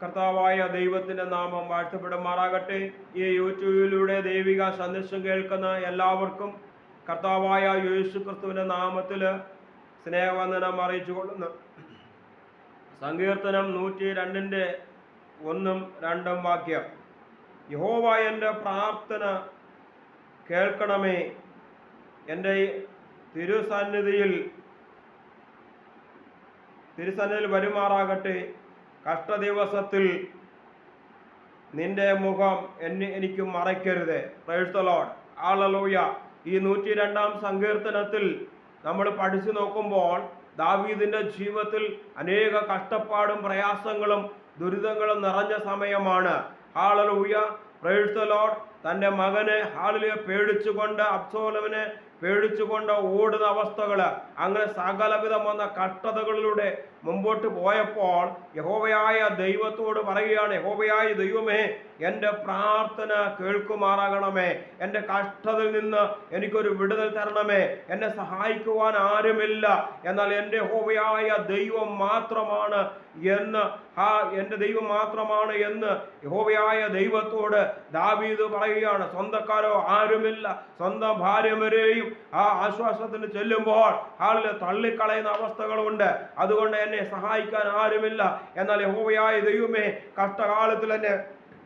കർത്താവായ ദൈവത്തിന്റെ നാമം വാഴ്ത്തപ്പെടുമാറാകട്ടെ. ഈ യൂട്യൂബിലൂടെ ദൈവിക സന്ദേശം കേൾക്കുന്ന എല്ലാവർക്കും കർത്താവായ യേശു ക്രിസ്തുവിന്റെ നാമത്തിൽ സ്നേഹവന്ദനം അറിയിച്ചു കൊള്ളുന്നു. സങ്കീർത്തനം 102 1 2 വാക്യം. യഹോവ എൻ്റെ പ്രാർത്ഥന കേൾക്കണമേ, എൻ്റെ തിരുസന്നിധിയിൽ വരുമാറാകട്ടെ. കഷ്ടദിവസത്തിൽ നിന്റെ മുഖം എനിക്ക് മറയ്ക്കരുത്. Praise the lord, hallelujah. ഈ 102 സങ്കീർത്തനത്തിൽ നമ്മൾ പഠിച്ചു നോക്കുമ്പോൾ ദാവീദിന്റെ ജീവിതത്തിൽ അനേക കഷ്ടപ്പാടും പ്രയാസങ്ങളും ദുരിതങ്ങളും നിറഞ്ഞ സമയമാണ്. Hallelujah, price the Lord. തൻ്റെ മകനെ ഹല്ലേലൂയ പേടിച്ചുകൊണ്ട്, അബ്സലോമിനെ പേടിച്ചുകൊണ്ട് ഓടുന്ന അവസ്ഥകൾ, അങ്ങനെ സകലവിധം വന്ന കഷ്ടതകളിലൂടെ മുമ്പോട്ട് പോയപ്പോൾ യഹോവയായ ദൈവത്തോട് പറയുകയാണ്, യഹോവയായ ദൈവമേ, എൻ്റെ പ്രാർത്ഥന കേൾക്കുമാറാകണമേ, എൻ്റെ കഷ്ടതയിൽ നിന്ന് എനിക്കൊരു വിടുതൽ തരണമേ, എന്നെ സഹായിക്കുവാൻ ആരുമില്ല, എന്നാൽ എൻ്റെ യഹോവയായ ദൈവം മാത്രമാണ് എന്ന് എൻ്റെ ദൈവം മാത്രമാണ് എന്ന് യഹോവയായ ദൈവത്തോട് ദാവീദ് പറയുകയാണ്. സ്വന്തക്കാരോ ആരുമില്ല, സ്വന്തം ഭാര്യമാരെയും ആ ആശ്വാസത്തിന് ചെല്ലുമ്പോൾ ആളിൽ തള്ളിക്കളയുന്ന അവസ്ഥകളുണ്ട്. അതുകൊണ്ട് എന്നെ സഹായിക്കാൻ ആരുമില്ല, എന്നാൽ യഹോവയായ ദൈവമേ, കഷ്ടകാലത്തിൽ എന്നെ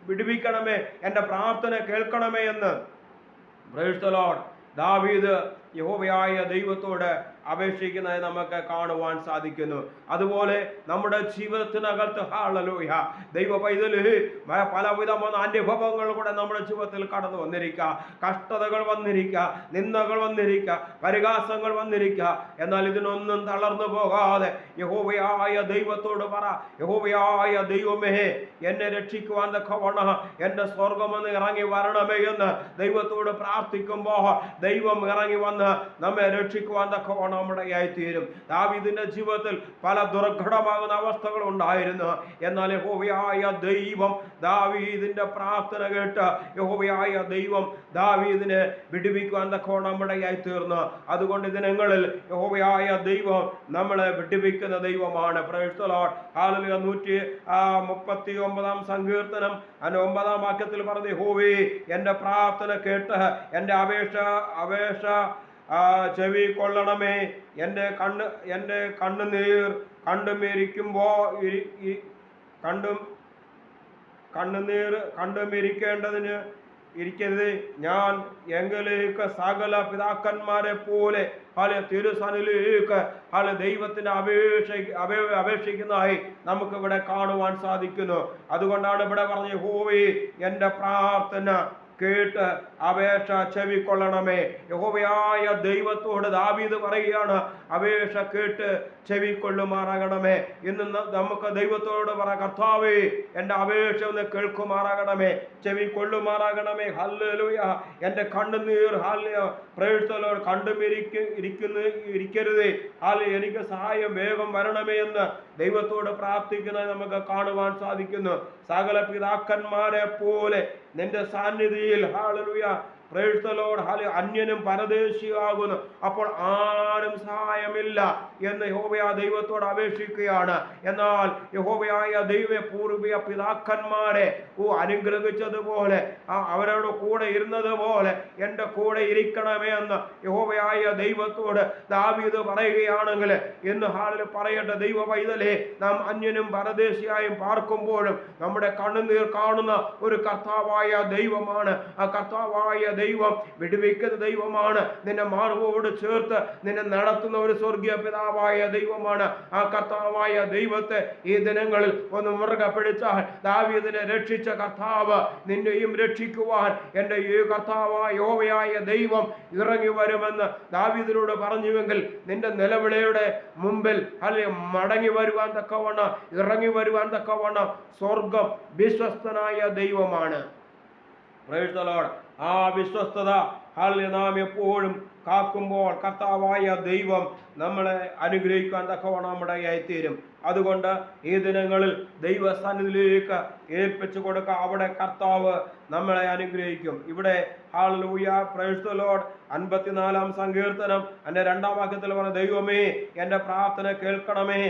വിടുവിക്കണമേ, എൻ്റെ പ്രാർത്ഥന കേൾക്കണമേ എന്ന് പ്രൈസ് ദി ലോർഡ് ദാവീദ് യഹോവയായ ദൈവത്തോട് അപേക്ഷിക്കുന്നതായി നമുക്ക് കാണുവാൻ സാധിക്കുന്നു. അതുപോലെ നമ്മുടെ ജീവിതത്തിനകത്ത് ഹല്ലേലൂയ ദൈവ പൈതല് പലവിധമായ അനുഭവങ്ങൾ കൂടെ നമ്മുടെ ജീവിതത്തിൽ കടന്നു വന്നിരിക്കുക. കഷ്ടതകൾ വന്നിരിക്കുക, നിന്ദകൾ വന്നിരിക്കുക, പരിഹാസങ്ങൾ വന്നിരിക്കുക. എന്നാൽ ഇതിനൊന്നും തളർന്നു പോകാതെ യഹോവയായ ദൈവത്തോട് പറ, യഹോവയായ ദൈവമേ, എന്നെ രക്ഷിക്കുവാൻ തക്കവണ്ണം എൻ്റെ സ്വർഗമെന്ന് ഇറങ്ങി വരണമേ എന്ന് ദൈവത്തോട് പ്രാർത്ഥിക്കുമ്പോൾ ദൈവം ഇറങ്ങി വന്ന് നമ്മെ രക്ഷിക്കുവാൻ തക്കവണ്ണം നമ്മുടെ ആയിത്തീരും. ദാവീദിന്റെ ജീവിതത്തിൽ പല ദുർഘടമാകുന്ന അവസ്ഥകൾ ഉണ്ടായിരുന്നു. എന്നാൽ യഹോവയായ ദൈവം ദാവീദിന്റെ പ്രാർത്ഥന കേട്ട് യഹോവയായ ദൈവം ദാവീദിനെ വിടുവിക്കുവാൻ തക്കവണ്ണം നമ്മുടെ ആയിത്തീർന്നു. അതുകൊണ്ട് ദിനങ്ങളിൽ യഹോവയായ ദൈവം നമ്മളെ വിടുവിക്കുന്ന ദൈവമാണ്. Price the lord, hallelujah. 139 സങ്കീർത്തനം 9 വാക്യത്തിൽ പറഞ്ഞു, യഹോവേ, എൻ്റെ പ്രാർത്ഥന കേട്ട് എൻ്റെ അപേക്ഷ ചെവിക്കൊള്ളണമേ. എൻ്റെ കണ്ണുനീർ കണ്ടുമിരിക്കേണ്ടതിന് ഇരിക്കരുത്. ഞാൻ എങ്കിലേക്ക് സകല പിതാക്കന്മാരെ പോലെ തിരുസന്നിധിയിലേക്ക് ദൈവത്തിന് അപേക്ഷിക്കുന്നതായി നമുക്ക് ഇവിടെ കാണുവാൻ സാധിക്കുന്നു. അതുകൊണ്ടാണ് ഇവിടെ പറഞ്ഞ, യഹോവേ, എൻ്റെ പ്രാർത്ഥന കേട്ട് അപേക്ഷ ചെവിക്കൊള്ളണമേ. യഹോവയായ ദൈവത്തോട് ദാവീദ് പറയുകയാണ്, അപേക്ഷ കേട്ട് ചെവിക്കൊള്ളുമാറാകണമേ. ഇന്ന് നമുക്ക് ദൈവത്തോട് പറ, കർത്താവേ, എൻ്റെ അപേക്ഷ ഒന്ന് കേൾക്കുമാറാകണമേ, ചെവിക്കൊള്ളുമാറാകണമേ. ഹല്ലേലൂയ. എൻ്റെ കണ്ണുനീർ പ്രൈസ് ദി ലോർഡ് ഇരിക്കരുതേ. എനിക്ക് സഹായം വേഗം വരണമേ എന്ന് ദൈവത്തോട് പ്രാർത്ഥിക്കുന്നത് നമുക്ക് കാണുവാൻ സാധിക്കുന്നു. സകല പിതാക്കന്മാരെ പോലെ നിന്റെ സാന്നിധിയിൽ ഹല്ലേലൂയ പ്രൈസ് ദി ലോർഡ് അന്യനും പരദേശിയാകുന്നു, അപ്പോൾ ആരും സഹായമില്ല എന്ന് യഹോവയായ ദൈവത്തോട് അപേക്ഷിക്കുകയാണ്. എന്നാൽ യഹോവയായ ദൈവ പൂർവിക പിതാക്കന്മാരെ അനുഗ്രഹിച്ചതുപോലെ, അവരോട് കൂടെ ഇരുന്നതുപോലെ എൻ്റെ കൂടെ ഇരിക്കണമേ എന്ന് യഹോവയായ ദൈവത്തോട് ദാവീദ് പറയുകയാണെങ്കിൽ, എന്ന് ഹാളിൽ പറയട്ടെ, ദൈവ പൈതലേ, നാം അന്യനും പരദേശിയായും പാർക്കുമ്പോഴും നമ്മുടെ കണ്ണുനീർ കാണുന്ന ഒരു കർത്താവായ ദൈവമാണ്. ആ കർത്താവായ ദൈവം വിടുവിക്കുന്ന ദൈവമാണ്. നിന്നെ മാർവോട് ചേർത്ത് നിന്നെ നടത്തുന്ന ഒരു സ്വർഗീയ പിതാവായ ദൈവമാണ്. ആ കർത്താവായ ദൈവത്തെ ഈ ദിനങ്ങളിൽ ഒന്ന് മുറുകെ പിടിച്ചാൽ ദാവീദിനെ രക്ഷിച്ച കർത്താവ് നിന്നെയും രക്ഷിക്കുവാൻ എൻ്റെ ഈ കർത്താവായ യഹോവയായ ദൈവം ഇറങ്ങി വരുമെന്ന് ദാവീദിനോട് പറഞ്ഞുവെങ്കിൽ, നിന്റെ നിലവിളിയുടെ മുമ്പിൽ മടങ്ങി വരുവാൻ തക്കവണ്ണം, ഇറങ്ങി വരുവാൻ തക്കവണ്ണം സ്വർഗം വിശ്വസ്തനായ ദൈവമാണ്. Price the Lord. ആ വിശ്വസ്തത നാം എപ്പോഴും കാക്കുമ്പോൾ കർത്താവായ ദൈവം നമ്മളെ അനുഗ്രഹിക്കാൻ തക്കവണ്ണം നമ്മുടെ ആയിത്തീരും. അതുകൊണ്ട് ഈ ദിനങ്ങളിൽ ദൈവസന്നിധിയിലേക്ക് ഏൽപ്പിച്ചു കൊടുക്കുക. അവിടെ കർത്താവ് നമ്മളെ അനുഗ്രഹിക്കും. ഇവിടെ ഹല്ലേലൂയ, പ്രൈസ് ദി ലോർഡ്. 54-ാം സങ്കീർത്തനം അതിന്റെ 2-ാം വാക്യത്തിൽ പറഞ്ഞ, ദൈവമേ എൻ്റെ പ്രാർത്ഥന കേൾക്കണമേ,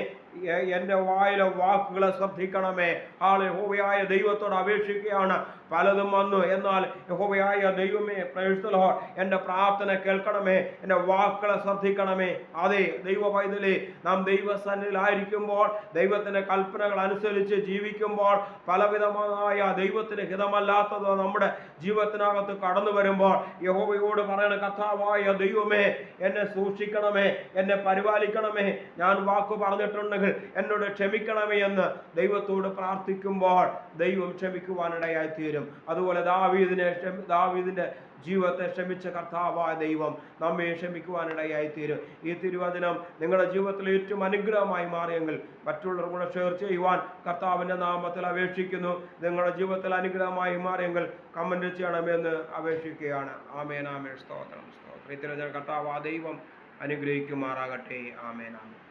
എൻ്റെ വായിലെ വാക്കുകളെ ശ്രദ്ധിക്കണമേ. യഹോവയായ ദൈവത്തോട് അപേക്ഷിക്കുകയാണ്. പലതും വന്നു, എന്നാൽ യഹോവയായ ദൈവമേ, പ്രൈസ് ദി ലോർഡ്, എൻ്റെ പ്രാർത്ഥന കേൾക്കണമേ, എൻ്റെ വാക്കുകളെ ശ്രദ്ധിക്കണമേ. അതെ ദൈവ പൈതലേ, നാം ദൈവസന്നിധിയിലായിരിക്കുമ്പോൾ, ദൈവത്തിൻ്റെ കൽപ്പനകൾ അനുസരിച്ച് ജീവിക്കുമ്പോൾ, പലവിധമായ ദൈവത്തിന് ഹിതമല്ലാത്തത് നമ്മുടെ ജീവിതത്തിനകത്ത് കടന്നു വരുമ്പോൾ യഹോവയോട് പറയണ, കർത്താവായ ദൈവമേ എന്നെ സൂക്ഷിക്കണമേ, എന്നെ പരിപാലിക്കണമേ, ഞാൻ വാക്ക് പറഞ്ഞിട്ടുണ്ടെങ്കിൽ എന്നോട് ക്ഷമിക്കണമേ എന്ന് ദൈവത്തോട് പ്രാർത്ഥിക്കുമ്പോൾ ദൈവം ക്ഷമിക്കുവാനിടയായി തീരും. അതുപോലെ ദാവീദിന്റെ ജീവിതത്തെ ക്ഷമിച്ച കർത്താവായ ദൈവം നമ്മെ ക്ഷമിക്കുവാനിടയായി തീരും. ഈ തിരുവചനം നിങ്ങളുടെ ജീവിതത്തിൽ ഏറ്റവും അനുഗ്രഹമായി മാറിയെങ്കിൽ മറ്റുള്ളവർ കൂടെ ഷെയർ ചെയ്യുവാൻ കർത്താവിൻ്റെ നാമത്തിൽ അപേക്ഷിക്കുന്നു. നിങ്ങളുടെ ജീവിതത്തിൽ അനുഗ്രഹമായി മാറിയെങ്കിൽ കമന്റ് ചെയ്യണമെന്ന് അപേക്ഷിക്കുകയാണ്. ആമേൻ, ആമേൻ, സ്തോത്രം, സ്തോത്രം. ഈ തിരുവചനം കർത്താവായ ദൈവം അനുഗ്രഹിക്കുമാറാകട്ടെ. ആമേൻ, ആമേൻ.